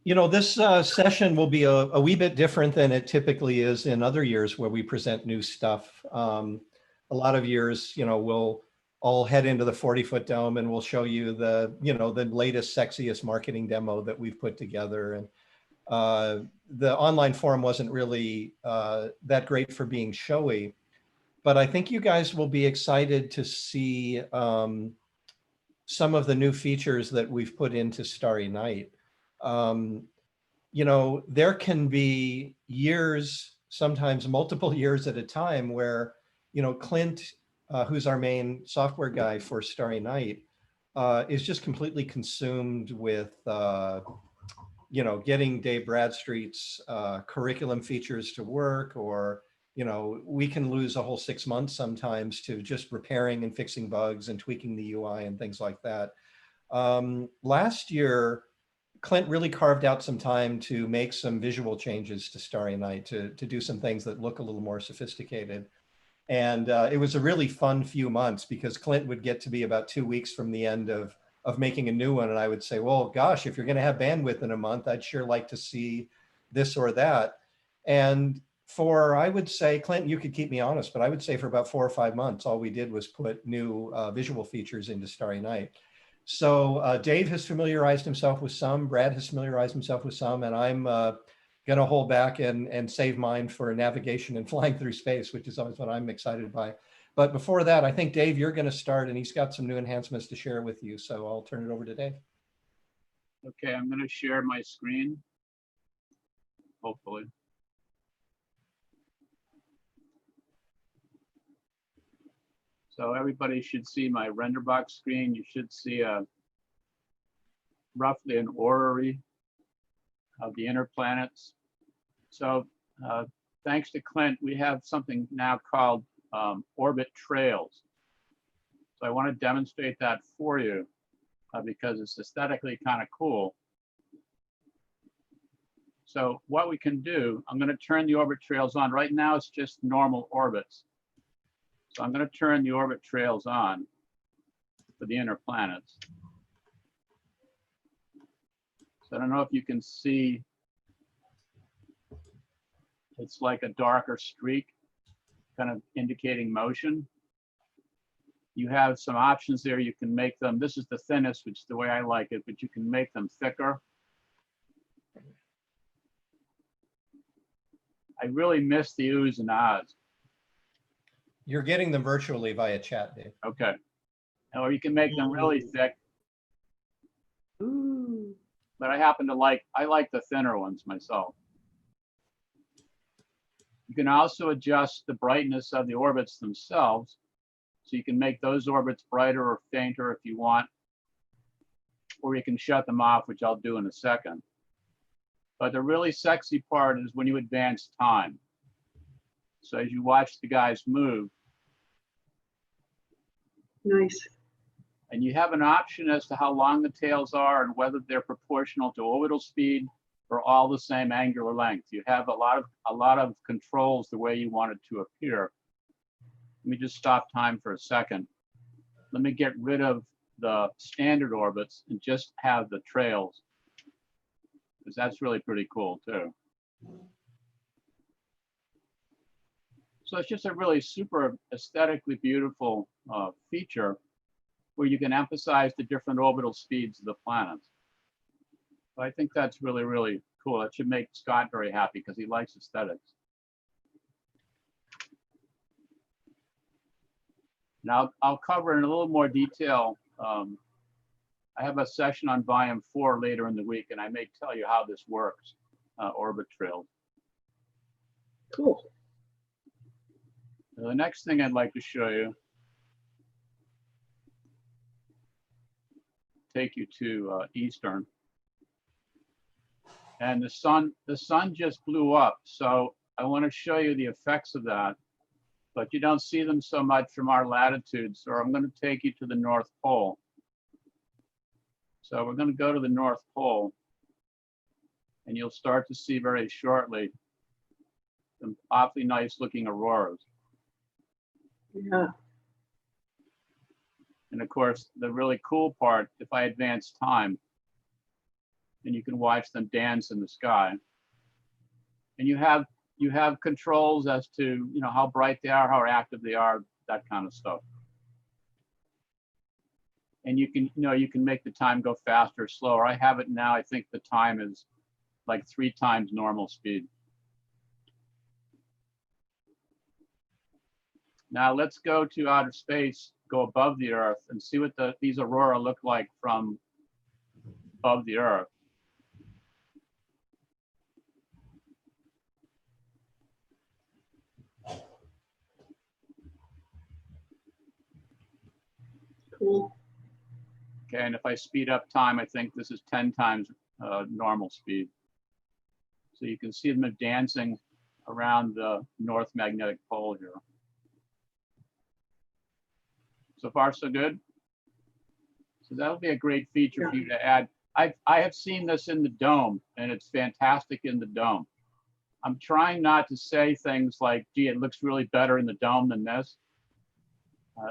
This session will be a wee bit different than it typically is in other years where we present new stuff. A lot of years, we'll all head into the 40-foot dome and we'll show you the latest, sexiest marketing demo that we've put together. And the online forum wasn't really that great for being showy, but I think you guys will be excited to see some of the new features that we've put into Starry Night. There can be years, sometimes multiple years at a time where, Clint, who's our main software guy for Starry Night, is just completely consumed with, getting Dave Bradstreet's curriculum features to work, or, we can lose a whole 6 months sometimes to just repairing and fixing bugs and tweaking the UI and things like that. Last year, Clint really carved out some time to make some visual changes to Starry Night to do some things that look a little more sophisticated. And it was a really fun few months because Clint would get to be about 2 weeks from the end of making a new one. And I would say, well, gosh, if you're going to have bandwidth in a month, I'd sure like to see this or that. And I would say, Clint, you could keep me honest, but I would say for about 4 or 5 months, all we did was put new visual features into Starry Night. So Dave has familiarized himself with some, Brad has familiarized himself with some, and I'm going to hold back and save mine for navigation and flying through space, which is always what I'm excited by. But before that, I think, Dave, you're going to start, and he's got some new enhancements to share with you. So I'll turn it over to Dave. Okay, I'm going to share my screen, hopefully. So everybody should see my render box screen. You should see roughly an orrery of the inner planets. So thanks to Clint, we have something now called orbit trails. So I want to demonstrate that for you because it's aesthetically kind of cool. So what we can do, I'm going to turn the orbit trails on. Right now it's just normal orbits. So I'm going to turn the orbit trails on for the inner planets. So I don't know if you can see, it's like a darker streak, kind of indicating motion. You have some options there. You can make them, this is the thinnest, which is the way I like it, but you can make them thicker. I really miss the oohs and ahs. You're getting them virtually via chat, Dave. Okay. Or you can make them really thick. Ooh. But I like the thinner ones myself. You can also adjust the brightness of the orbits themselves. So you can make those orbits brighter or fainter if you want. Or you can shut them off, which I'll do in a second. But the really sexy part is when you advance time. So as you watch the guys move, Nice. and you have an option as to how long the tails are and whether they're proportional to orbital speed or all the same angular length. You have a lot of controls the way you want it to appear. Let me just stop time for a second. Let me get rid of the standard orbits and just have the trails, because that's really pretty cool too. So it's just a really super aesthetically beautiful feature where you can emphasize the different orbital speeds of the planets. So I think that's really, really cool. That should make Scott very happy because he likes aesthetics. Now I'll cover in a little more detail. I have a session on volume 4 later in the week, and I may tell you how this works, orbit trails. Cool. The next thing I'd like to show you, take you to Eastern. And the sun just blew up. So I want to show you the effects of that, but you don't see them so much from our latitude. So I'm going to take you to the North Pole. So we're going to go to the North Pole, and you'll start to see very shortly some awfully nice looking auroras. Yeah. And of course, the really cool part, if I advance time, and you can watch them dance in the sky. And you have controls as to, you know, how bright they are, how active they are, that kind of stuff. And you can, you know, you can make the time go faster or slower. I have it now. I think the time is like 3 times normal speed. Now let's go to outer space, go above the Earth, and see what these aurora look like from above the Earth. Cool. Okay, and if I speed up time, I think this is 10 times normal speed. So you can see them dancing around the North Magnetic Pole here. So far, so good. So that'll be a great feature for you to add. I have seen this in the dome, and it's fantastic in the dome. I'm trying not to say things like, gee, it looks really better in the dome than this.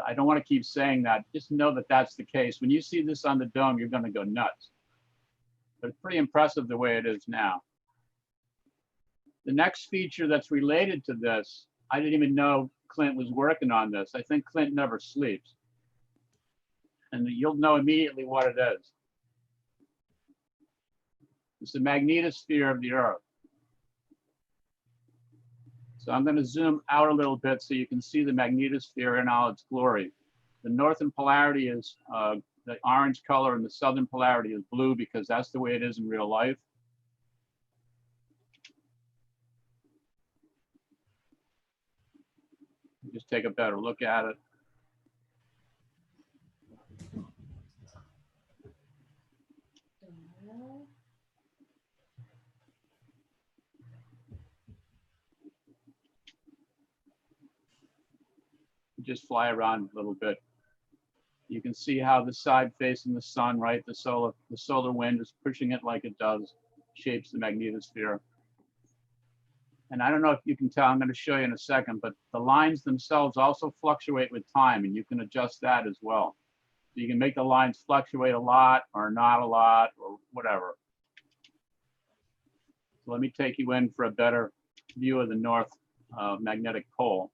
I don't want to keep saying that. Just know that that's the case. When you see this on the dome, you're going to go nuts. But it's pretty impressive the way it is now. The next feature that's related to this, I didn't even know Clint was working on this. I think Clint never sleeps. And you'll know immediately what it is. It's the magnetosphere of the Earth. So I'm going to zoom out a little bit so you can see the magnetosphere in all its glory. The northern polarity is the orange color, and the southern polarity is blue, because that's the way it is in real life. Just take a better look at it. Just fly around a little bit. You can see how the side facing the sun, right? The solar wind is pushing it like it does, shapes the magnetosphere. And I don't know if you can tell, I'm going to show you in a second, but the lines themselves also fluctuate with time, and you can adjust that as well. So you can make the lines fluctuate a lot or not a lot or whatever. So let me take you in for a better view of the North Magnetic Pole.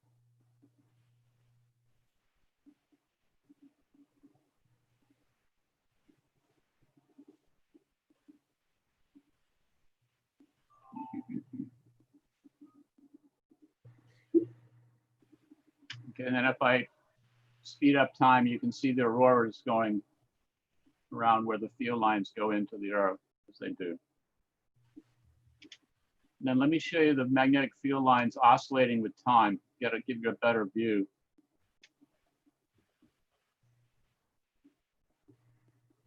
Okay, and then if I speed up time, you can see the auroras going around where the field lines go into the Earth, as they do. And then let me show you the magnetic field lines oscillating with time, give you a better view.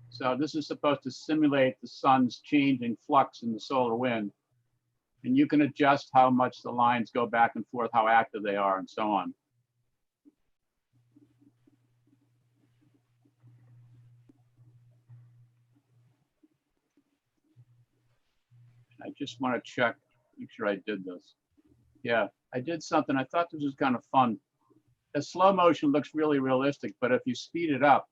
So this is supposed to simulate the sun's changing flux in the solar wind. And you can adjust how much the lines go back and forth, how active they are, and so on. I just want to check, make sure I did this. Yeah, I did something. I thought this was kind of fun. The slow motion looks really realistic, but if you speed it up,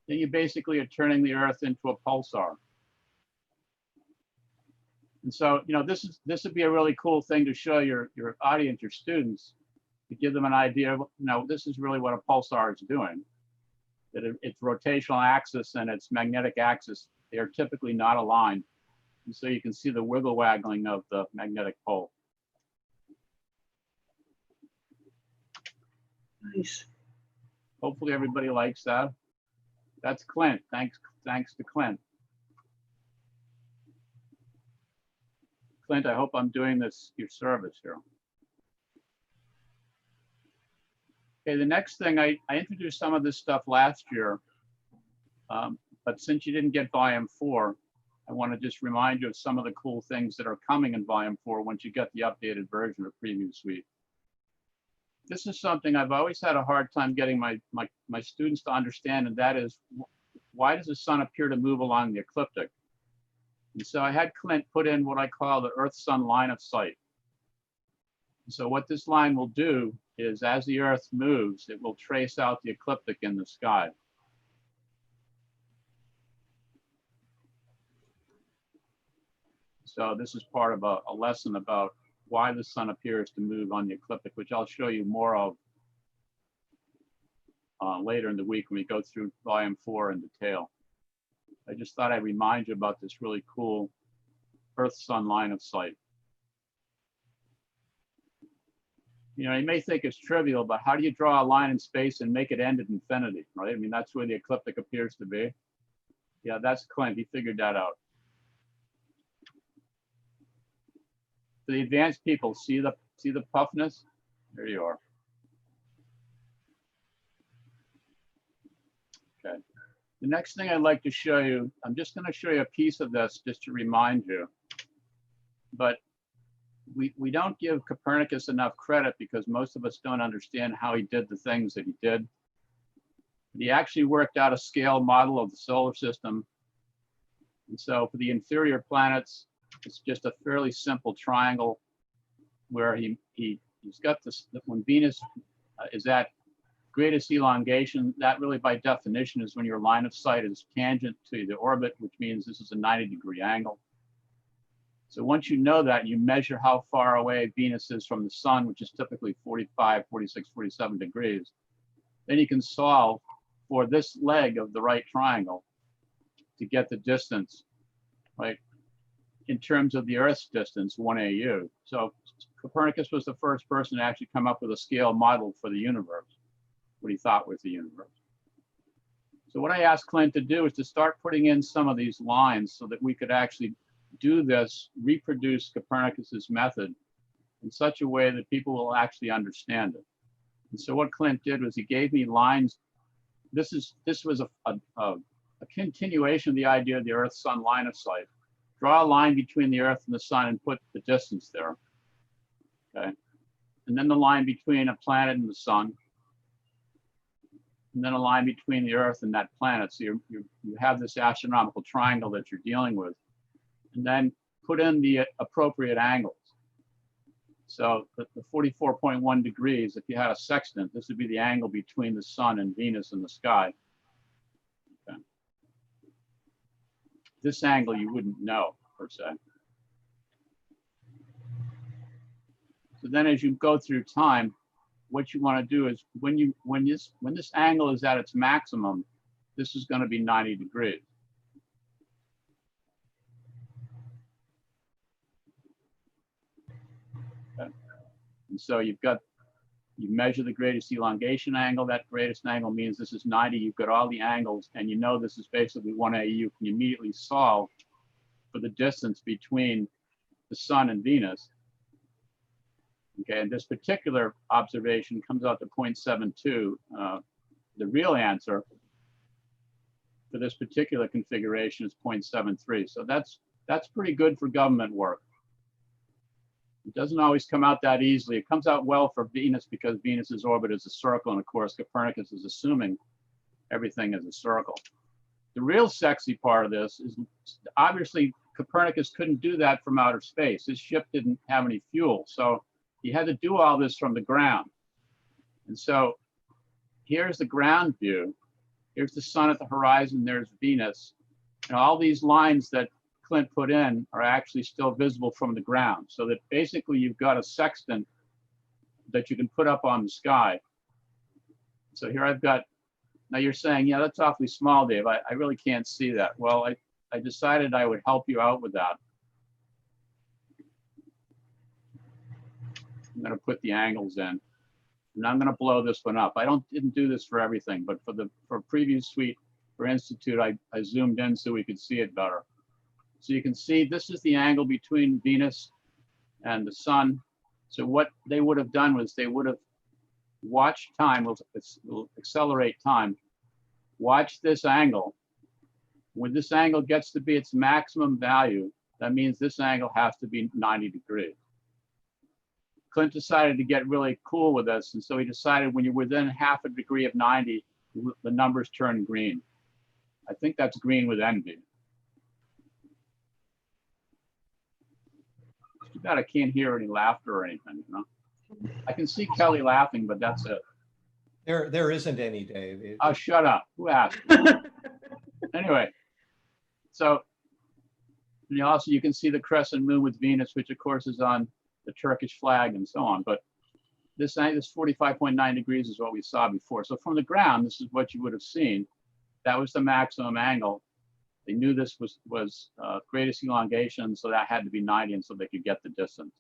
then you basically are turning the Earth into a pulsar. And so, you know, this would be a really cool thing to show your audience, your students, to give them an idea of, you know, this is really what a pulsar is doing. That its rotational axis and its magnetic axis, they are typically not aligned. And so you can see the wiggle waggling of the magnetic pole. Nice. Hopefully everybody likes that. That's Clint. Thanks to Clint. Clint, I hope I'm doing this your service here. Okay, the next thing, I introduced some of this stuff last year, but since you didn't get volume 4, I want to just remind you of some of the cool things that are coming in volume 4 once you get the updated version of Preview Suite. This is something I've always had a hard time getting my students to understand, and that is, why does the sun appear to move along the ecliptic? And so I had Clint put in what I call the Earth-Sun line of sight. And so what this line will do is, as the Earth moves, it will trace out the ecliptic in the sky. So this is part of a lesson about why the sun appears to move on the ecliptic, which I'll show you more of later in the week when we go through volume 4 in detail. I just thought I'd remind you about this really cool Earth-Sun line of sight. You know, you may think it's trivial, but how do you draw a line in space and make it end at infinity, right? I mean, that's where the ecliptic appears to be. Yeah, that's Clint. He figured that out. For the advanced people, see the puffness? There you are. Okay. The next thing I'd like to show you, I'm just going to show you a piece of this just to remind you. But we don't give Copernicus enough credit because most of us don't understand how he did the things that he did. He actually worked out a scale model of the solar system. And so for the inferior planets, it's just a fairly simple triangle where he's got this, when Venus is at greatest elongation, that really by definition is when your line of sight is tangent to the orbit, which means this is a 90-degree angle. So once you know that, you measure how far away Venus is from the sun, which is typically 45, 46, 47 degrees. Then you can solve for this leg of the right triangle to get the distance, right? In terms of the Earth's distance, 1 AU. So Copernicus was the first person to actually come up with a scale model for the universe, what he thought was the universe. So what I asked Clint to do is to start putting in some of these lines so that we could actually do this, reproduce Copernicus's method in such a way that people will actually understand it. And so what Clint did was he gave me lines. This was a continuation of the idea of the Earth-Sun line of sight. Draw a line between the Earth and the sun and put the distance there. Okay. And then the line between a planet and the sun. And then a line between the Earth and that planet. So you have this astronomical triangle that you're dealing with. And then put in the appropriate angles. So the 44.1 degrees, if you had a sextant, this would be the angle between the sun and Venus in the sky. Okay. This angle you wouldn't know, per se. So then as you go through time, what you want to do is when this angle is at its maximum, this is going to be 90 degrees. Okay. And so you measure the greatest elongation angle. That greatest angle means this is 90. You've got all the angles, and you know this is basically 1 AU. You can immediately solve for the distance between the sun and Venus. Okay, and this particular observation comes out to 0.72. The real answer for this particular configuration is 0.73. So that's pretty good for government work. It doesn't always come out that easily. It comes out well for Venus because Venus's orbit is a circle, and of course Copernicus is assuming everything is a circle. The real sexy part of this is obviously Copernicus couldn't do that from outer space. His ship didn't have any fuel, so he had to do all this from the ground. And so here's the ground view. Here's the sun at the horizon, there's Venus. And all these lines that Clint put in are actually still visible from the ground. So that basically you've got a sextant that you can put up on the sky. So here I've got, now you're saying, yeah, that's awfully small, Dave. I really can't see that. Well, I decided I would help you out with that. I'm going to put the angles in, and I'm going to blow this one up. I didn't do this for everything, but for preview suite for Institute, I zoomed in so we could see it better. So you can see this is the angle between Venus and the sun. So what they would have done was they would have watched time. We'll accelerate time. Watch this angle. When this angle gets to be its maximum value, that means this angle has to be 90 degrees. Clint decided to get really cool with this, and so he decided when you're within half a degree of 90, the numbers turn green. I think that's green with envy. It's too bad I can't hear any laughter or anything, you know? I can see Kelly laughing, but that's it. There isn't any, Dave. Oh, shut up. Who asked? Anyway, so And also you can see the crescent moon with Venus, which of course is on the Turkish flag and so on. But this 45.9 degrees is what we saw before. So from the ground, this is what you would have seen. That was the maximum angle. They knew this was greatest elongation, so that had to be 90, and so they could get the distance.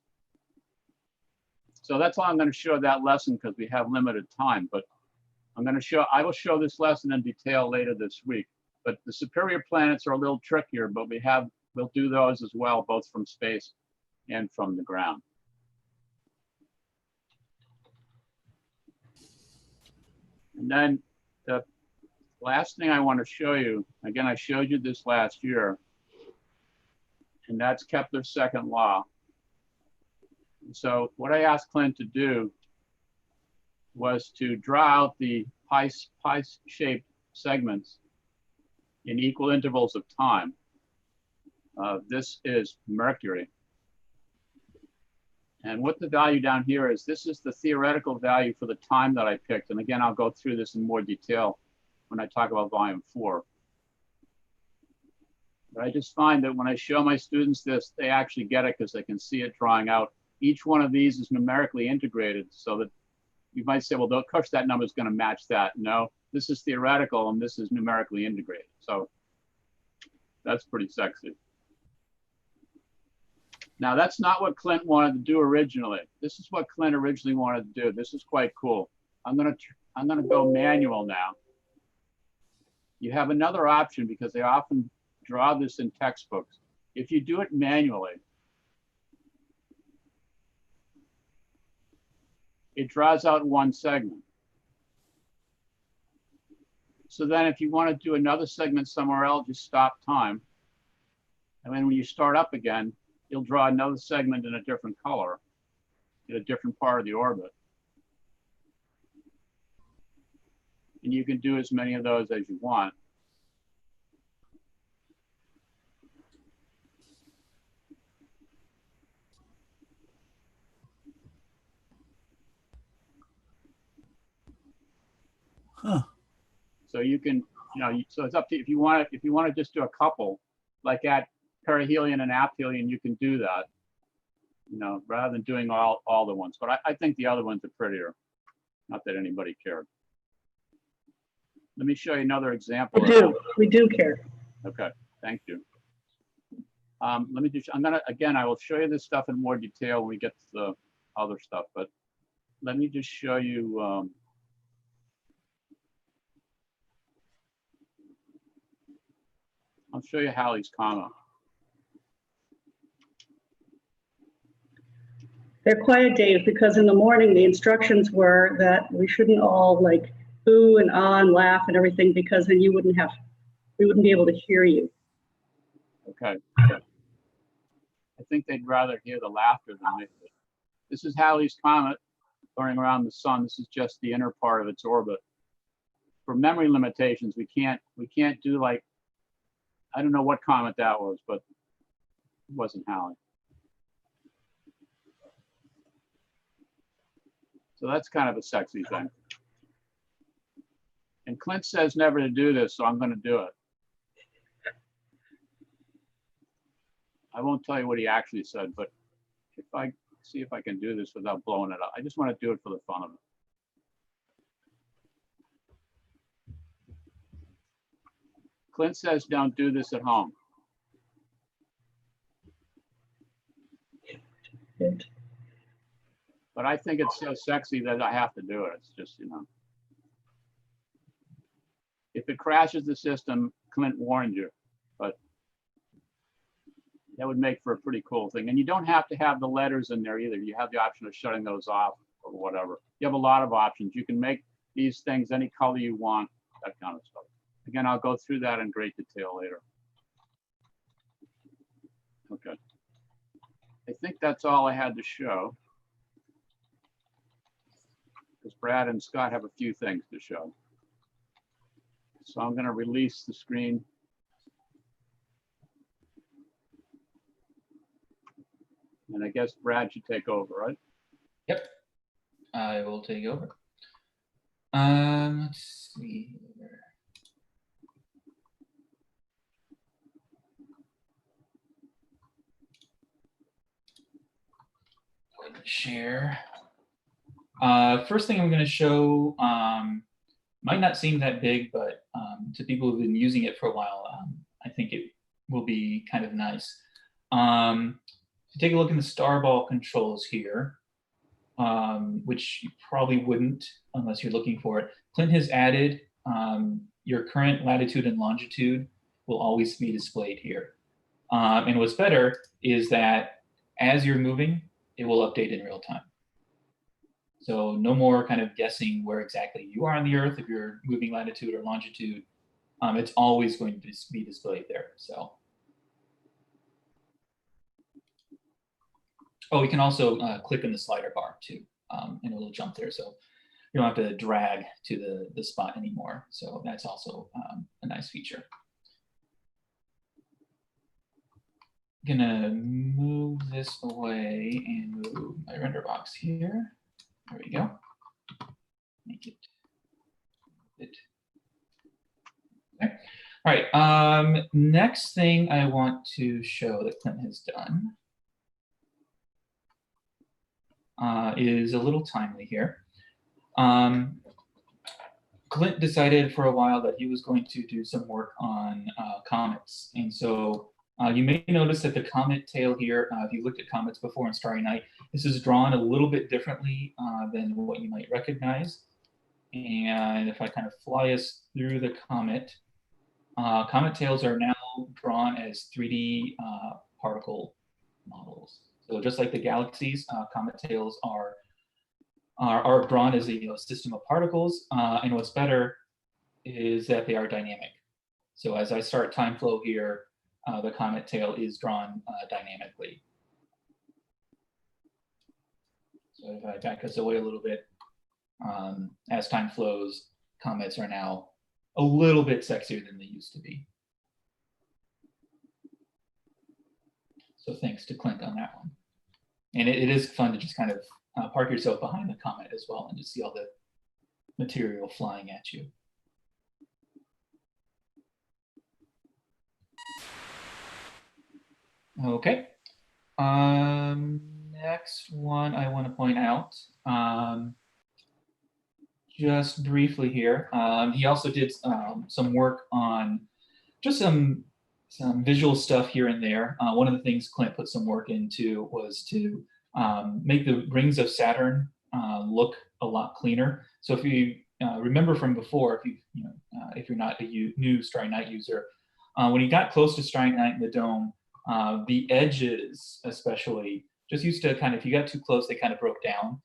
So that's all I'm going to show that lesson because we have limited time. But I will show this lesson in detail later this week. But the superior planets are a little trickier, but we'll do those as well, both from space and from the ground. And then the last thing I want to show you, again, I showed you this last year, and that's Kepler's second law. And so what I asked Clint to do was to draw out the pie-shaped segments in equal intervals of time. This is Mercury. And what the value down here is, this is the theoretical value for the time that I picked. And again, I'll go through this in more detail when I talk about volume 4. But I just find that when I show my students this, they actually get it because they can see it drawing out. Each one of these is numerically integrated so that you might say, well, of course that number is going to match that. No, this is theoretical and this is numerically integrated. So that's pretty sexy. Now that's not what Clint wanted to do originally. This is what Clint originally wanted to do. This is quite cool. I'm gonna go manual now. You have another option because they often draw this in textbooks. If you do it manually, it draws out one segment. So then if you want to do another segment somewhere else, just stop time. And then when you start up again, you'll draw another segment in a different color, in a different part of the orbit. And you can do as many of those as you want. Huh. So you can, so it's up to you. If you want to just do a couple, like at perihelion and aphelion, you can do that, rather than doing all the ones. But I think the other ones are prettier. Not that anybody cared. Let me show you another example. We do care. Okay, thank you. Let me just, I will show you this stuff in more detail when we get to the other stuff, but let me just show you, I'll show you Halley's Comet. They're quiet days because in the morning, the instructions were that we shouldn't all like boo and ah and laugh and everything because then we wouldn't be able to hear you. Okay. I think they'd rather hear the laughter than me. This is Halley's Comet going around the sun. This is just the inner part of its orbit. For memory limitations, we can't do like, I don't know what comet that was, but it wasn't Halley. So that's kind of a sexy thing. And Clint says never to do this, so I'm going to do it. I won't tell you what he actually said, but if I see if I can do this without blowing it up, I just want to do it for the fun of it. Clint says don't do this at home. But I think it's so sexy that I have to do it. It's just, if it crashes the system, Clint warned you, but that would make for a pretty cool thing. And you don't have to have the letters in there either. You have the option of shutting those off or whatever. You have a lot of options. You can make these things any color you want, that kind of stuff. Again, I'll go through that in great detail later. Okay. I think that's all I had to show. Because Brad and Scott have a few things to show. So I'm going to release the screen. And I guess Brad should take over, right? Yep, I will take over. Let's see here. share. First thing I'm going to show might not seem that big, but to people who've been using it for a while, I think it will be kind of nice. If you take a look in the Starball controls here, which you probably wouldn't unless you're looking for it, Clint has added your current latitude and longitude will always be displayed here. And what's better is that as you're moving, it will update in real time. So no more kind of guessing where exactly you are on the Earth if you're moving latitude or longitude. It's always going to be displayed there. So, oh, we can also click in the slider bar too, and it'll jump there. So you don't have to drag to the spot anymore. So that's also a nice feature. I'm gonna move this away and move my render box here. There we go. Make it. Okay. All right. Next thing I want to show that Clint has done is a little timely here. Clint decided for a while that he was going to do some work on comets, and so you may notice that the comet tail here, if you looked at comets before in Starry Night, this is drawn a little bit differently than what you might recognize. And if I kind of fly us through the comet, comet tails are now drawn as 3D particle models. So just like the galaxies, comet tails are drawn as a system of particles. And what's better is that they are dynamic. So as I start time flow here, the comet tail is drawn dynamically. So if I back us away a little bit, as time flows, comets are now a little bit sexier than they used to be. So thanks to Clint on that one. And it is fun to just kind of park yourself behind the comet as well and just see all the material flying at you. Okay. Next one I want to point out, just briefly here, he also did some work on just some visual stuff here and there. One of the things Clint put some work into was to make the rings of Saturn look a lot cleaner. So if you remember from before, if you're not a new Starry Night user, when you got close to Starry Night in the dome, the edges especially just used to kind of, if you got too close, they kind of broke down.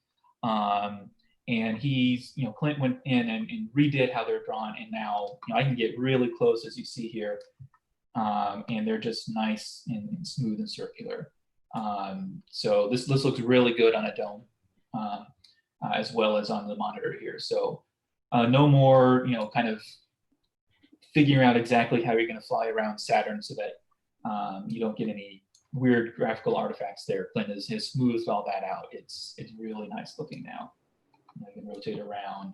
And Clint went in and redid how they're drawn, and now I can get really close, as you see here, and they're just nice and smooth and circular. So this looks really good on a dome, as well as on the monitor here. So no more kind of figuring out exactly how you're going to fly around Saturn so that you don't get any weird graphical artifacts there. Clint has smoothed all that out. It's really nice looking now. I can rotate around.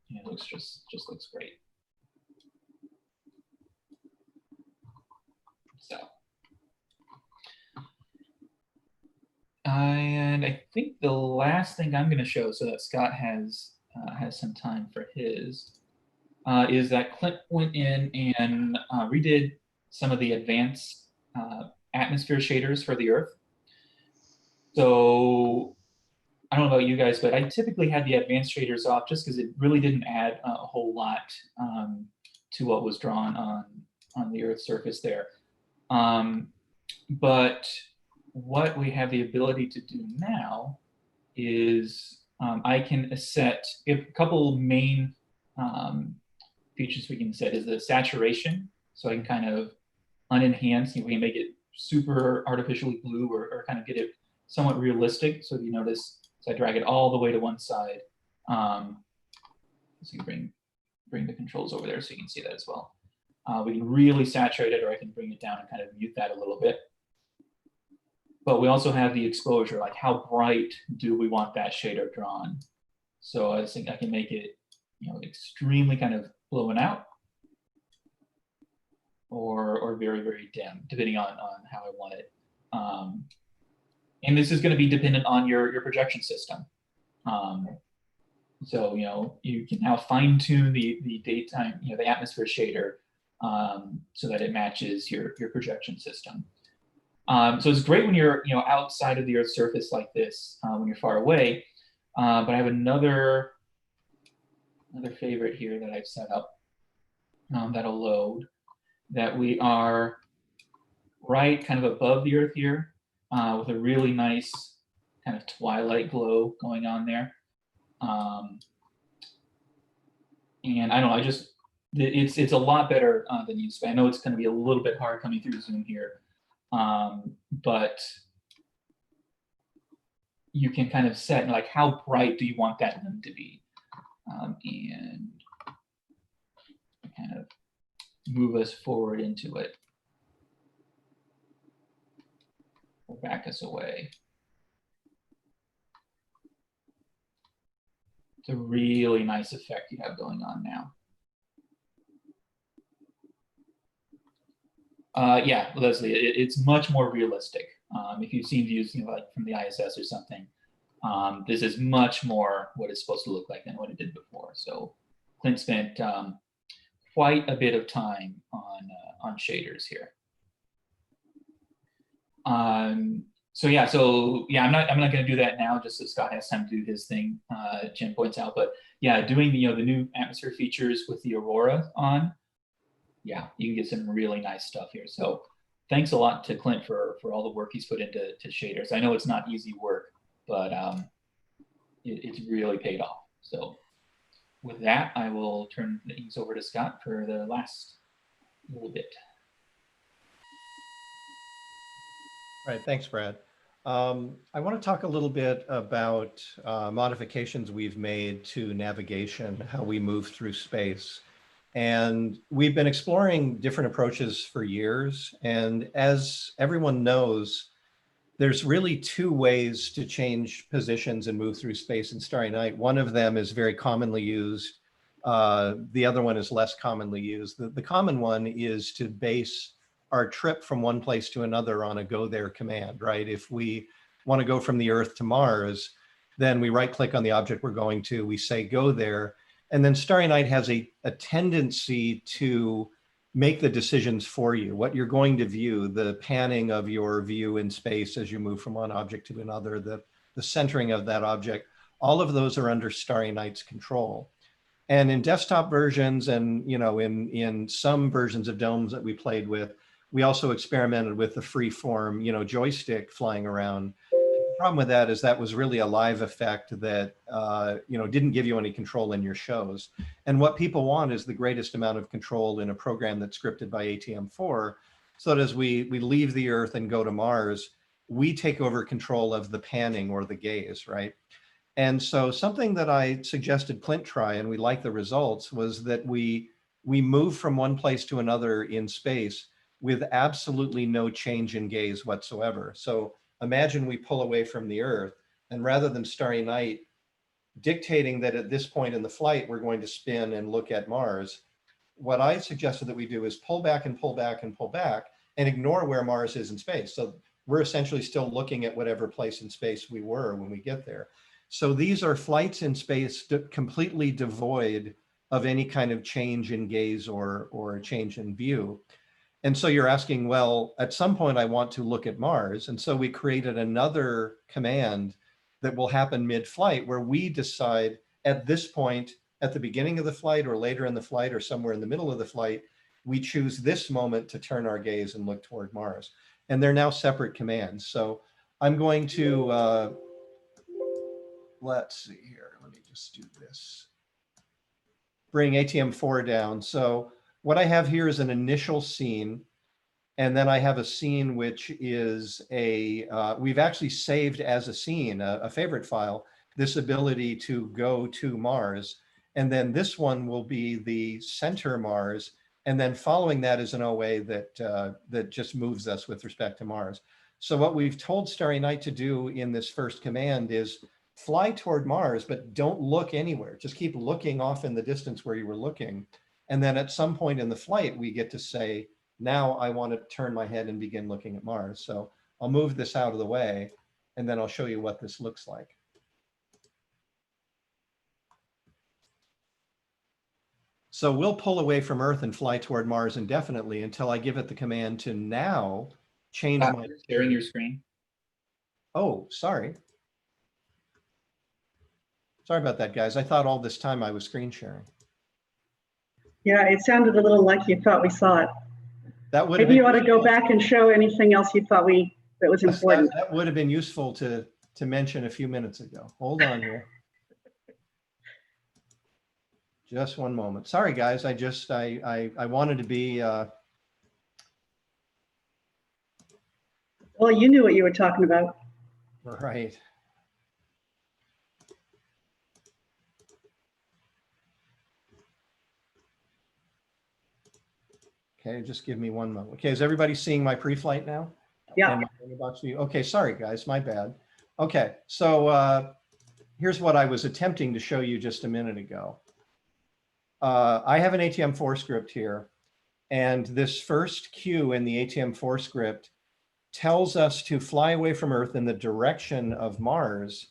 And it looks just looks great. So, and I think the last thing I'm going to show, so that Scott has some time for his, is that Clint went in and redid some of the advanced atmosphere shaders for the Earth. So I don't know about you guys, but I typically had the advanced shaders off just because it really didn't add a whole lot to what was drawn on the Earth's surface there. But what we have the ability to do now is I can set a couple main features we can set is the saturation. So I can kind of unenhance, we can make it super artificially blue or kind of get it somewhat realistic. So if you notice, so I drag it all the way to one side. So you bring the controls over there so you can see that as well. We can really saturate it, or I can bring it down and kind of mute that a little bit. But we also have the exposure, like how bright do we want that shader drawn? So I think I can make it, extremely kind of blown out, or very, very dim, depending on how I want it. And this is going to be dependent on your projection system. So, you can now fine tune the daytime, the atmosphere shader so that it matches your projection system. So it's great when you're, outside of the Earth's surface like this, when you're far away. But I have another favorite here that I've set up that'll load, that we are right kind of above the Earth here with a really nice kind of twilight glow going on there. And I don't know, it's a lot better than used to be. I know it's going to be a little bit hard coming through Zoom here, but you can kind of set like how bright do you want that limb to be, and kind of move us forward into it or back us away. It's a really nice effect you have going on now. Yeah, Leslie, it's much more realistic. If you've seen views, like from the ISS or something, this is much more what it's supposed to look like than what it did before. So Clint spent quite a bit of time on shaders here. So yeah, I'm not going to do that now, just so Scott has time to do his thing. Jim points out, but yeah, doing the new atmosphere features with the aurora on, yeah, you can get some really nice stuff here. So thanks a lot to Clint for all the work he's put into shaders. I know it's not easy work, but it's really paid off. So with that, I will turn things over to Scott for the last little bit. Right, thanks, Brad. I want to talk a little bit about modifications we've made to navigation, how we move through space. And we've been exploring different approaches for years. And as everyone knows, there's really two ways to change positions and move through space in Starry Night. One of them is very commonly used. The other one is less commonly used. The common one is to base our trip from one place to another on a go there command, right? If we want to go from the Earth to Mars, then we right click on the object we're going to, we say go there. And then Starry Night has a tendency to make the decisions for you, what you're going to view, the panning of your view in space as you move from one object to another, the centering of that object, all of those are under Starry Night's control. And in desktop versions and in some versions of domes that we played with, we also experimented with the free form, joystick flying around. The problem with that is that was really a live effect that, didn't give you any control in your shows. And what people want is the greatest amount of control in a program that's scripted by ATM4, so that as we leave the Earth and go to Mars, we take over control of the panning or the gaze, right? And so something that I suggested Clint try, and we like the results, was that we move from one place to another in space with absolutely no change in gaze whatsoever. So imagine we pull away from the Earth, and rather than Starry Night dictating that at this point in the flight, we're going to spin and look at Mars, what I suggested that we do is pull back and pull back and pull back and ignore where Mars is in space. So we're essentially still looking at whatever place in space we were when we get there. So these are flights in space completely devoid of any kind of change in gaze or change in view. And so you're asking, well, at some point I want to look at Mars. And so we created another command that will happen mid-flight where we decide at this point, at the beginning of the flight or later in the flight or somewhere in the middle of the flight, we choose this moment to turn our gaze and look toward Mars. And they're now separate commands. So I'm going to, let's see here, let me just do this. Bring ATM4 down. So what I have here is an initial scene, and then I have a scene which is we've actually saved as a scene, a favorite file, this ability to go to Mars. And then this one will be the center Mars. And then following that is an OA that just moves us with respect to Mars. So what we've told Starry Night to do in this first command is fly toward Mars, but don't look anywhere. Just keep looking off in the distance where you were looking. And then at some point in the flight, we get to say, now I want to turn my head and begin looking at Mars. So I'll move this out of the way. and then I'll show you what this looks like. So we'll pull away from Earth and fly toward Mars indefinitely until I give it the command to now change my... You're sharing your screen. Oh, sorry. Sorry about that, guys. I thought all this time I was screen sharing. Yeah, it sounded a little like you thought we saw it. That would have Maybe been you ought to go back and show anything else you thought that was important. that would have been useful to mention a few minutes ago. Hold on here. Just one moment. Sorry, guys. I wanted to be Well, you knew what you were talking about. right. Okay, just give me one moment. Okay, is everybody seeing my pre-flight now? Yeah. And my box view? Okay, sorry guys, my bad. Okay, so here's what I was attempting to show you just a minute ago. I have an ATM4 script here, and this first cue in the ATM4 script tells us to fly away from Earth in the direction of Mars,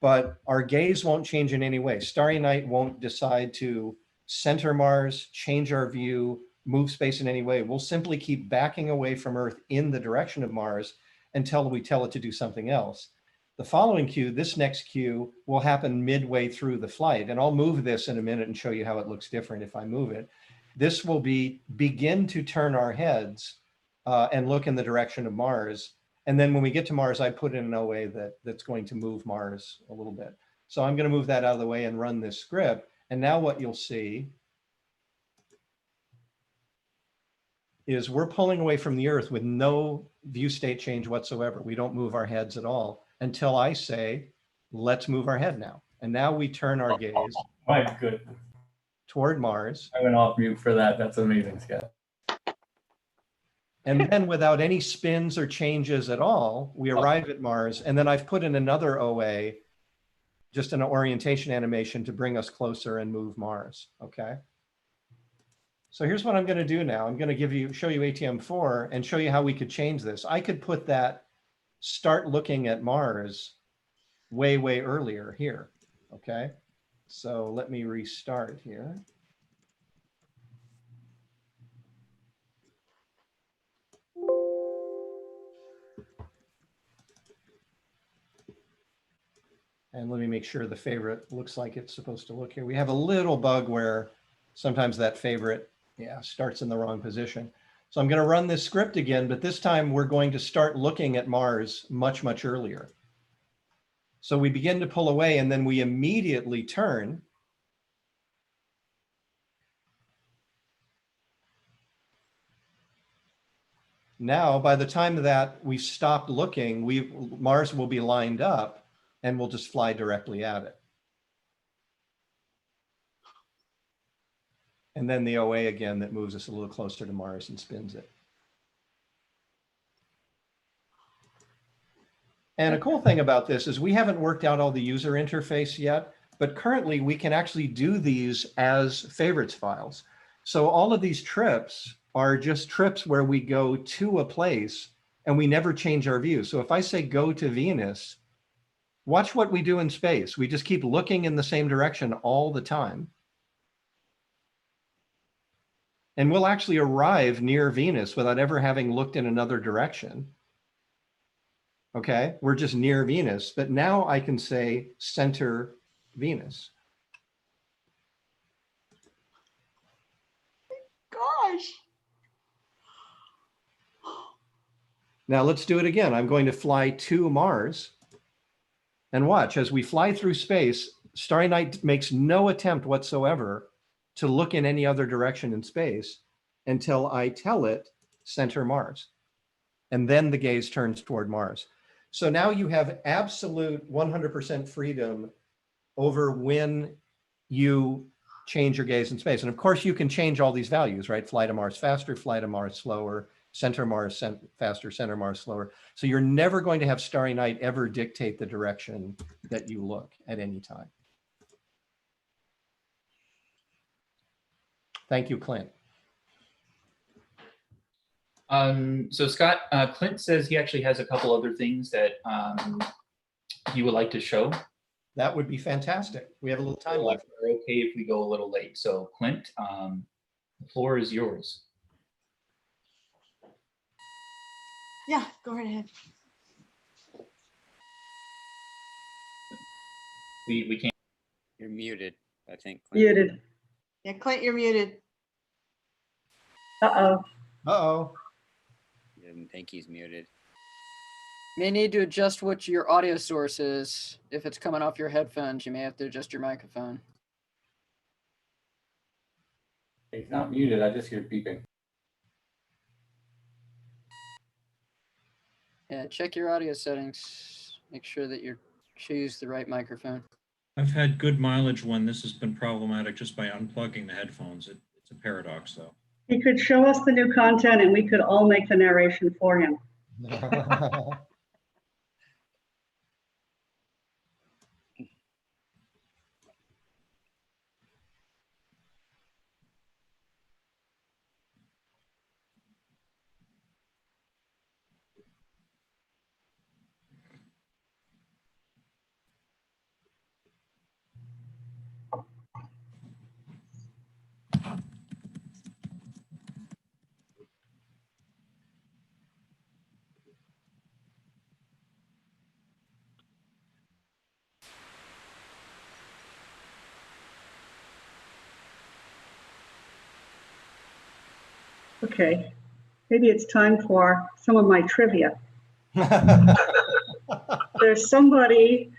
but our gaze won't change in any way. Starry Night won't decide to center Mars, change our view, move space in any way. We'll simply keep backing away from Earth in the direction of Mars until we tell it to do something else. The following cue, this next cue, will happen midway through the flight. And I'll move this in a minute and show you how it looks different if I move it. This will begin to turn our heads and look in the direction of Mars. And then when we get to Mars, I put in an OA that's going to move Mars a little bit. So I'm going to move that out of the way and run this script. And now what you'll see is we're pulling away from the Earth with no view state change whatsoever. We don't move our heads at all until I say, let's move our head now. And now we turn our gaze My goodness. toward Mars. I went off mute for that. That's amazing, Scott. And then without any spins or changes at all, we arrive at Mars. And then I've put in another OA, just an orientation animation to bring us closer and move Mars, okay? So here's what I'm going to do now. I'm going to show you ATM4 and show you how we could change this. I could put that start looking at Mars way, way earlier here, okay? So let me restart here. And let me make sure the favorite looks like it's supposed to look here. We have a little bug where sometimes that favorite, starts in the wrong position. So I'm going to run this script again, but this time we're going to start looking at Mars much, much earlier. So we begin to pull away and then we immediately turn. Now, by the time that we stop looking, Mars will be lined up and we'll just fly directly at it. And then the OA again that moves us a little closer to Mars and spins it. And a cool thing about this is we haven't worked out all the user interface yet, but currently we can actually do these as favorites files. So all of these trips are just trips where we go to a place and we never change our view. So if I say go to Venus, watch what we do in space. We just keep looking in the same direction all the time. And we'll actually arrive near Venus without ever having looked in another direction. Okay, we're just near Venus, but now I can say center Venus. Gosh. Now let's do it again. I'm going to fly to Mars. And watch, as we fly through space, Starry Night makes no attempt whatsoever to look in any other direction in space until I tell it center Mars. And then the gaze turns toward Mars. So now you have absolute 100% freedom over when you change your gaze in space. And of course you can change all these values, right? Fly to Mars faster, fly to Mars slower, center Mars faster, center Mars slower. So you're never going to have Starry Night ever dictate the direction that you look at any time. Thank you, Clint. So Scott, Clint says he actually has a couple other things that you would like to show. That would be fantastic. We have a little time left. We're okay if we go a little late. So Clint, the floor is yours. Yeah, go right ahead. We can't. You're muted, I think. Clint. Muted. Yeah, Clint, you're muted. Uh-oh. Uh-oh. I didn't think he's muted. May need to adjust what your audio source is. If it's coming off your headphones, you may have to adjust your microphone. He's not muted. I just hear beeping. Yeah, check your audio settings. Make sure that you choose the right microphone. I've had good mileage when this has been problematic just by unplugging the headphones. It's a paradox, though. He could show us the new content and we could all make the narration for him. Okay, maybe it's time for some of my trivia. There's somebody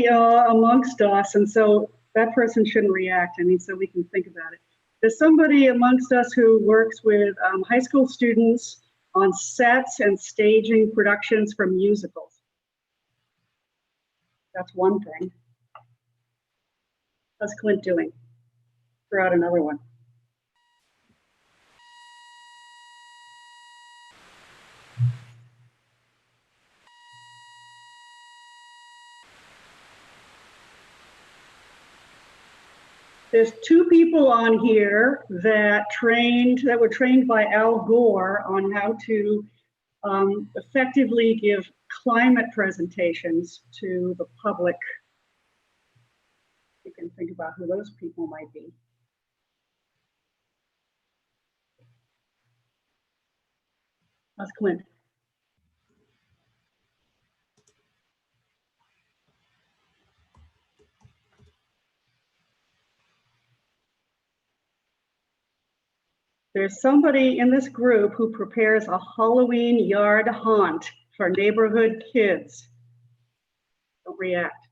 amongst us, and so that person shouldn't react. I mean, so we can think about it. There's somebody amongst us who works with high school students on sets and staging productions for musicals. That's one thing. How's Clint doing? Throw out another one. There's two people on here that were trained by Al Gore on how to effectively give climate presentations to the public. You can think about who those people might be. How's Clint? There's somebody in this group who prepares a Halloween yard haunt for neighborhood kids. Don't react.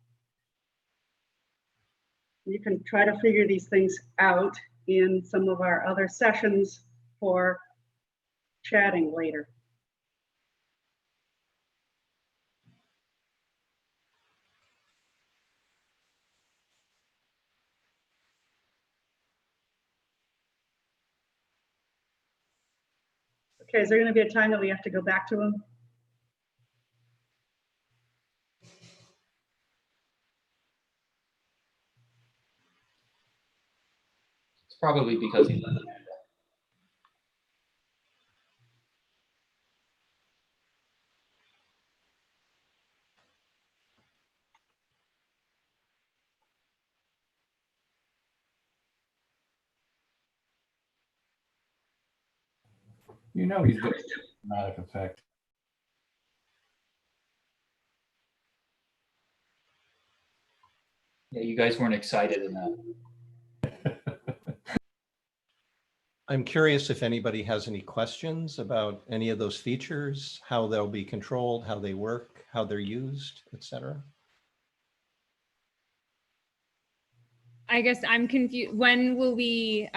You can try to figure these things out in some of our other sessions for chatting later. Okay, is there going to be a time that we have to go back to them? It's probably because he left. You know he's doing dramatic effect. Yeah, you guys weren't excited enough. I'm curious if anybody has any questions about any of those features, how they'll be controlled, how they work, how they're used, etc. I guess I'm confused. When will we,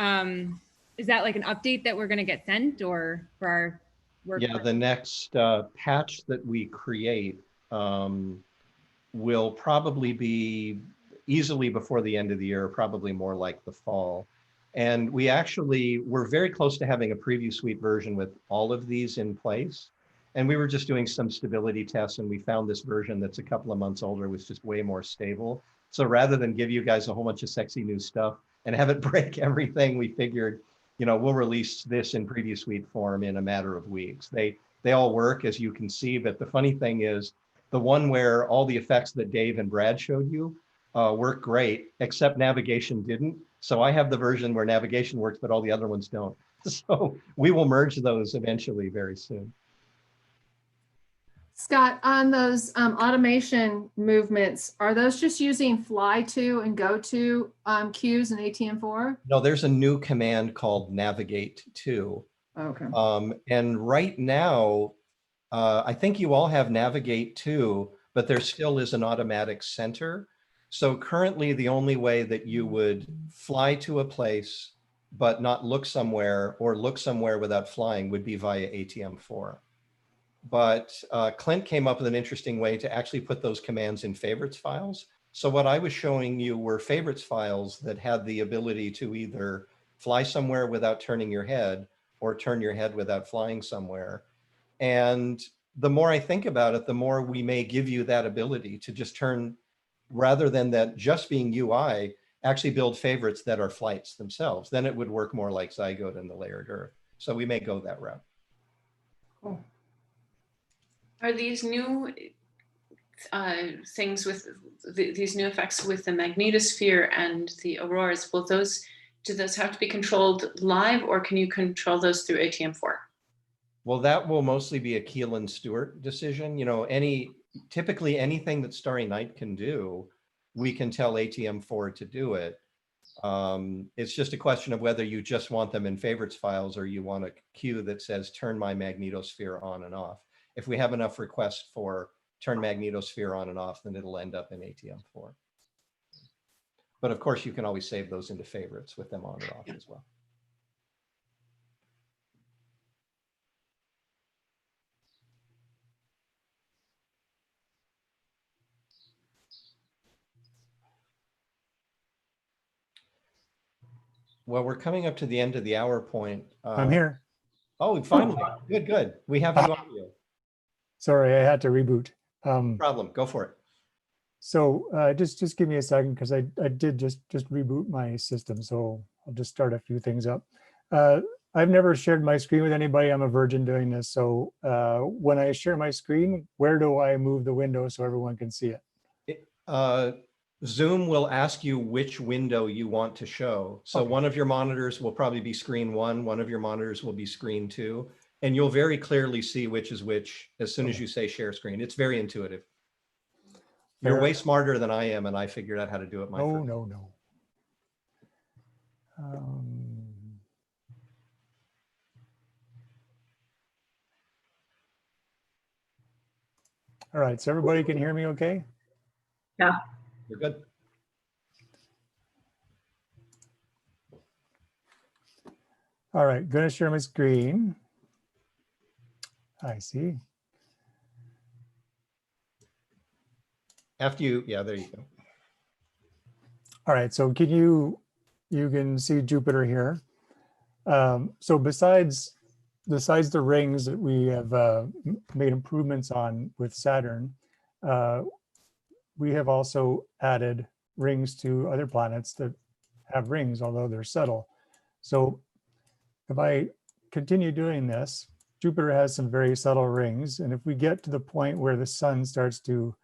is that like an update that we're going to get sent or for our work? Yeah, the next patch that we create will probably be easily before the end of the year, probably more like the fall. And we're very close to having a preview suite version with all of these in place. And we were just doing some stability tests and we found this version that's a couple of months older was just way more stable. So rather than give you guys a whole bunch of sexy new stuff and have it break everything, we figured, we'll release this in preview suite form in a matter of weeks. They all work, as you can see, but the funny thing is The one where all the effects that Dave and Brad showed you work great, except navigation didn't. So I have the version where navigation works, but all the other ones don't. So we will merge those eventually very soon. Scott, on those automation movements, are those just using fly to and go to cues in ATM4? No, there's a new command called navigate to. Okay. And right now, I think you all have navigate to, but there still is an automatic center. So currently the only way that you would fly to a place but not look somewhere, or look somewhere without flying, would be via ATM4. But Clint came up with an interesting way to actually put those commands in favorites files. So what I was showing you were favorites files that had the ability to either fly somewhere without turning your head, or turn your head without flying somewhere. And the more I think about it, the more we may give you that ability to just turn, rather than that just being UI, actually build favorites that are flights themselves. Then it would work more like Zygote and the layered earth. So we may go that route. Cool. Are these new things with these new effects with the magnetosphere and the auroras, do those have to be controlled live, or can you control those through ATM4? Well, that will mostly be a Keelan Stewart decision. You know, typically anything that Starry Night can do, we can tell ATM4 to do it. It's just a question of whether you just want them in favorites files, or you want a cue that says turn my magnetosphere on and off. If we have enough requests for turn magnetosphere on and off, then it'll end up in ATM4. But of course, you can always save those into favorites with them on or off as well. Well, we're coming up to the end of the hour point. I'm here. Oh, finally. Good, good. We have you on you. Sorry, I had to reboot. No problem. Go for it. So just give me a second, because I did just reboot my system. So I'll just start a few things up. I've never shared my screen with anybody. I'm a virgin doing this. So when I share my screen, where do I move the window so everyone can see it? Zoom will ask you which window you want to show. So okay. One of your monitors will probably be screen 1, one of your monitors will be screen 2, and you'll very clearly see which is which as soon as you say share screen. It's very intuitive. You're way smarter than I am, and I figured out how to do it myself. No. All right, so everybody can hear me okay? Yeah. You're good. All right, gonna share my screen. I see. After you, yeah, there you go. All right, so you can see Jupiter here. So besides the rings that we have made improvements on with Saturn, we have also added rings to other planets that have rings, although they're subtle. So if I continue doing this, Jupiter has some very subtle rings. And if we get to the point where the sun starts to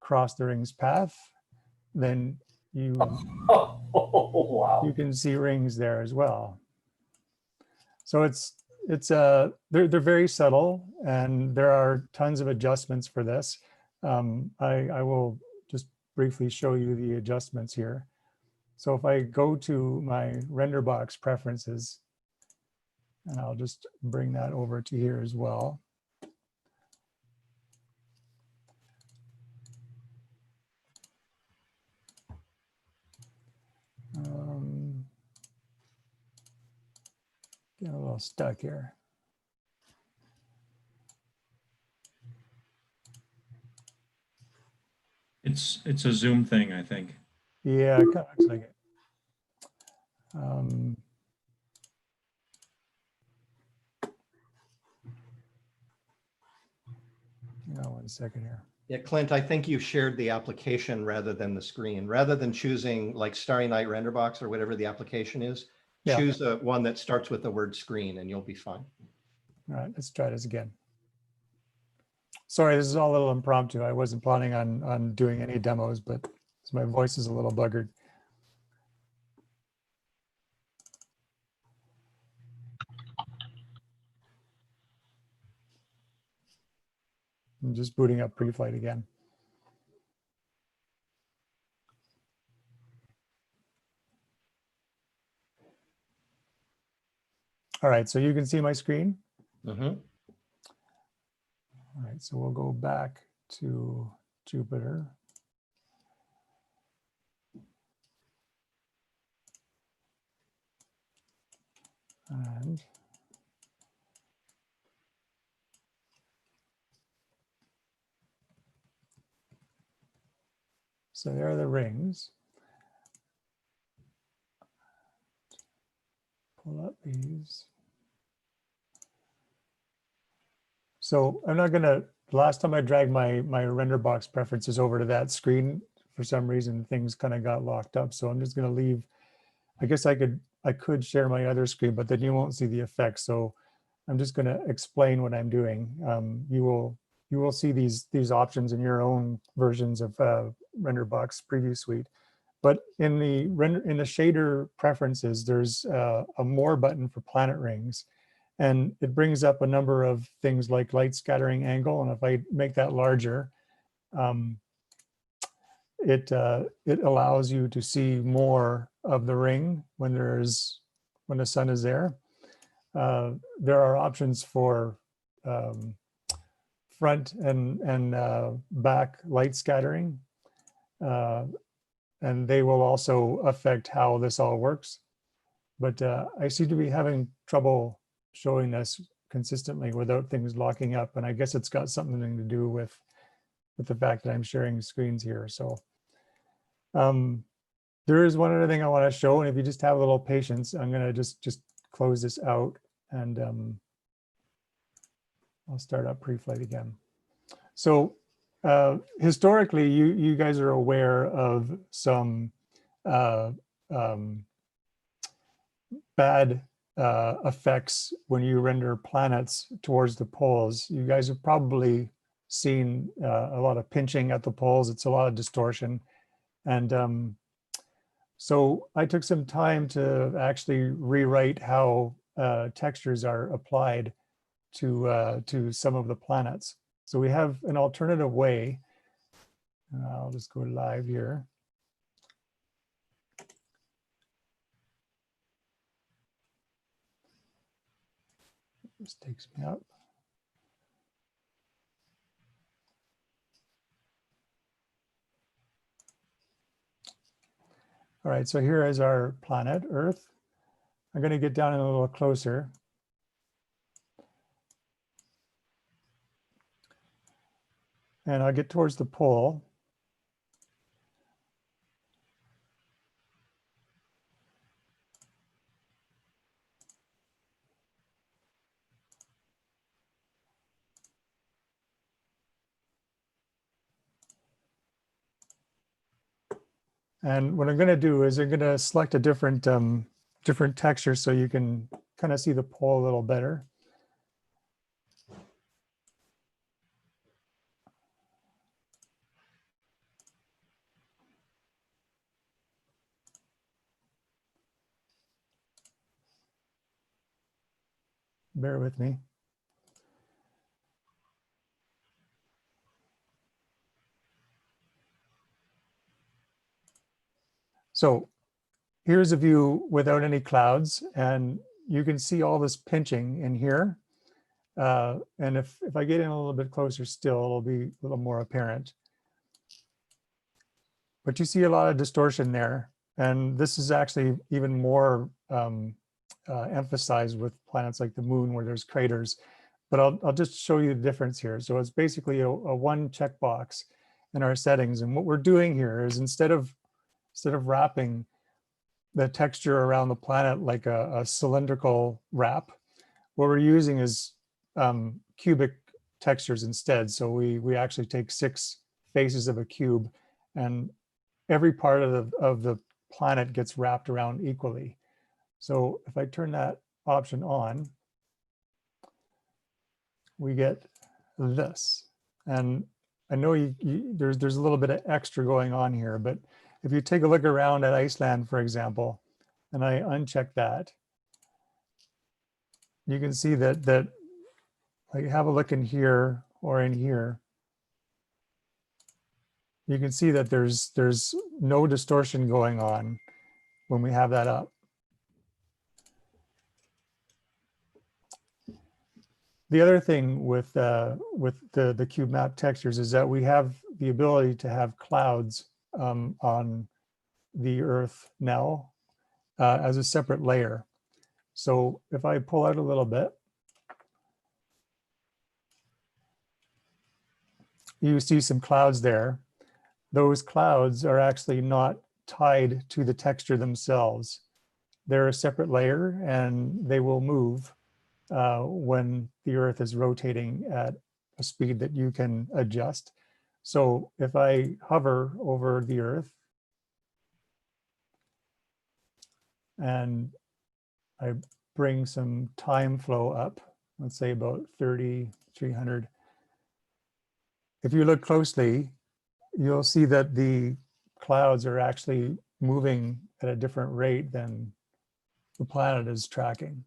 cross the ring's path, then you can see rings there as well. So they're very subtle, and there are tons of adjustments for this. I will just briefly show you the adjustments here. So if I go to my render box preferences, and I'll just bring that over to here as well. Getting a little stuck here. It's a Zoom thing, I think. Yeah, it kind of looks like it. Hang on 1 second here. Yeah, Clint, I think you shared the application rather than the screen. Rather than choosing like Starry Night Render Box or whatever the application is, yeah. Choose one that starts with the word screen and you'll be fine. All right, let's try this again. Sorry, this is all a little impromptu. I wasn't planning on doing any demos, but my voice is a little buggered. I'm just booting up pre-flight again. All right, so you can see my screen. Mhm. All right, so we'll go back to Jupiter. And so there are the rings. Pull up these. So I'm not gonna, last time I dragged my render box preferences over to that screen, for some reason things kind of got locked up. So I'm just gonna leave, I guess I could share my other screen, but then you won't see the effects. So I'm just gonna explain what I'm doing. You will see these options in your own versions of render box preview suite. But in the shader preferences, there's a more button for planet rings. And it brings up a number of things like light scattering angle. And if I make that larger, it allows you to see more of the ring when the sun is there. There are options for front and back light scattering. And they will also affect how this all works. But I seem to be having trouble showing this consistently without things locking up. And I guess it's got something to do with the fact that I'm sharing screens here. So there is one other thing I want to show. And if you just have a little patience, I'm going to just close this out and I'll start up pre-flight again. So historically, you guys are aware of some bad effects when you render planets towards the poles. You guys have probably seen a lot of pinching at the poles. It's a lot of distortion. And so I took some time to actually rewrite how textures are applied to some of the planets. So we have an alternative way. I'll just go live here. This takes me up. All right, so here is our planet, Earth. I'm going to get down a little closer. And I'll get towards the pole. And what I'm going to do is I'm going to select a different texture so you can kind of see the pole a little better. Bear with me. So here's a view without any clouds, and you can see all this pinching in here. And if I get in a little bit closer still, it'll be a little more apparent. But you see a lot of distortion there. And this is actually even more emphasized with planets like the moon where there's craters. But I'll just show you the difference here. So it's basically a one checkbox in our settings. And what we're doing here is instead of wrapping the texture around the planet like a cylindrical wrap, what we're using is cubic textures instead. So we actually take 6 faces of a cube, and every part of the planet gets wrapped around equally. So if I turn that option on, we get this. And I know there's a little bit of extra going on here, but if you take a look around at Iceland, for example, and I uncheck that, you can see that like have a look in here or in here. You can see that there's no distortion going on when we have that up. The other thing with the cube map textures is that we have the ability to have clouds on the Earth now as a separate layer. So if I pull out a little bit, you see some clouds there. Those clouds are actually not tied to the texture themselves. They're a separate layer and they will move when the Earth is rotating at a speed that you can adjust. So if I hover over the Earth and I bring some time flow up, let's say about 300. If you look closely, you'll see that the clouds are actually moving at a different rate than the planet is tracking.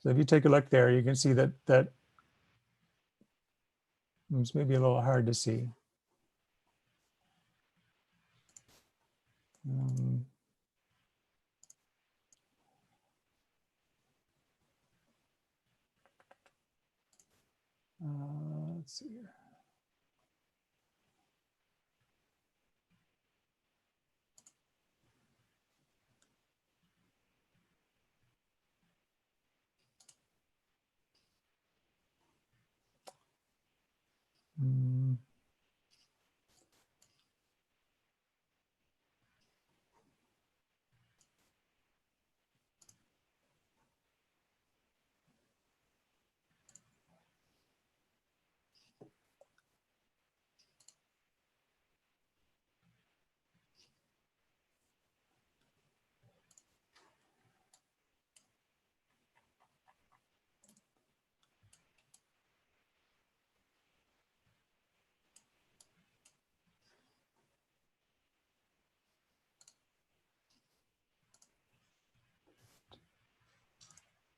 So if you take a look there, you can see that it's maybe a little hard to see. Let's see here.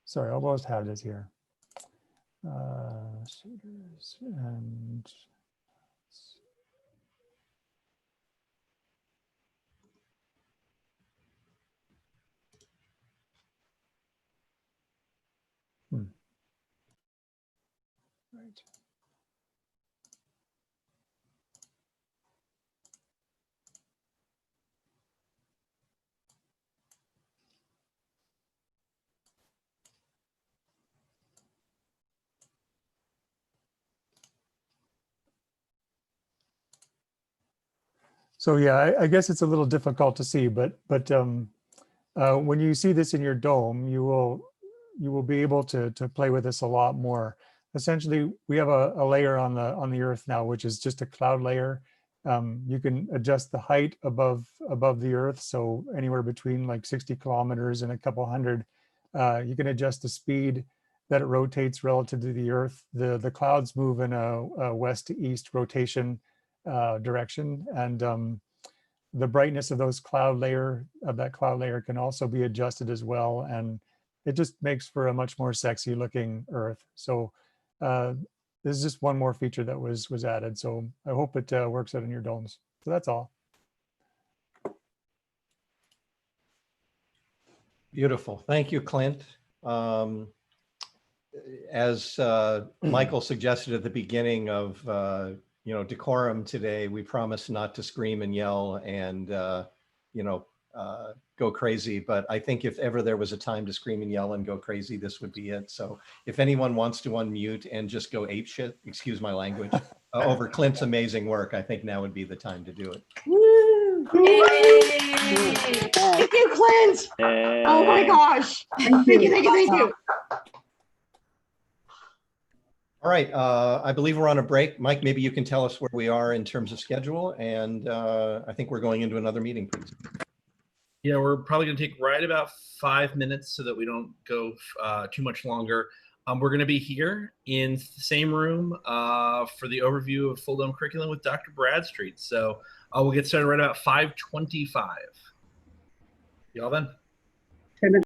Sorry, I almost have this here. Shaders and right. So yeah, I guess it's a little difficult to see, but when you see this in your dome, you will be able to play with this a lot more. Essentially, we have a layer on the Earth now, which is just a cloud layer. You can adjust the height above the Earth, so anywhere between like 60 kilometers and a couple hundred. You can adjust the speed that it rotates relative to the Earth. The clouds move in a west to east rotation direction, and the brightness of that cloud layer can also be adjusted as well, and it just makes for a much more sexy looking Earth. So this is just one more feature that was added. So I hope it works out in your domes. So that's all. Beautiful. Thank you, Clint. As Michael suggested at the beginning of decorum today, we promise not to scream and yell and go crazy. But I think if ever there was a time to scream and yell and go crazy, this would be it. So if anyone wants to unmute and just go apeshit, excuse my language, over Clint's amazing work, I think now would be the time to do it. Woo! Thank you, Clint. Oh my gosh. Thank you. All right, I believe we're on a break. Mike, maybe you can tell us where we are in terms of schedule, and I think we're going into another meeting, please. Yeah, we're probably going to take right about 5 minutes so that we don't go too much longer. We're going to be here in the same room for the overview of Fulldome curriculum with Dr. Bradstreet. So we'll get started right about 5:25. Y'all then.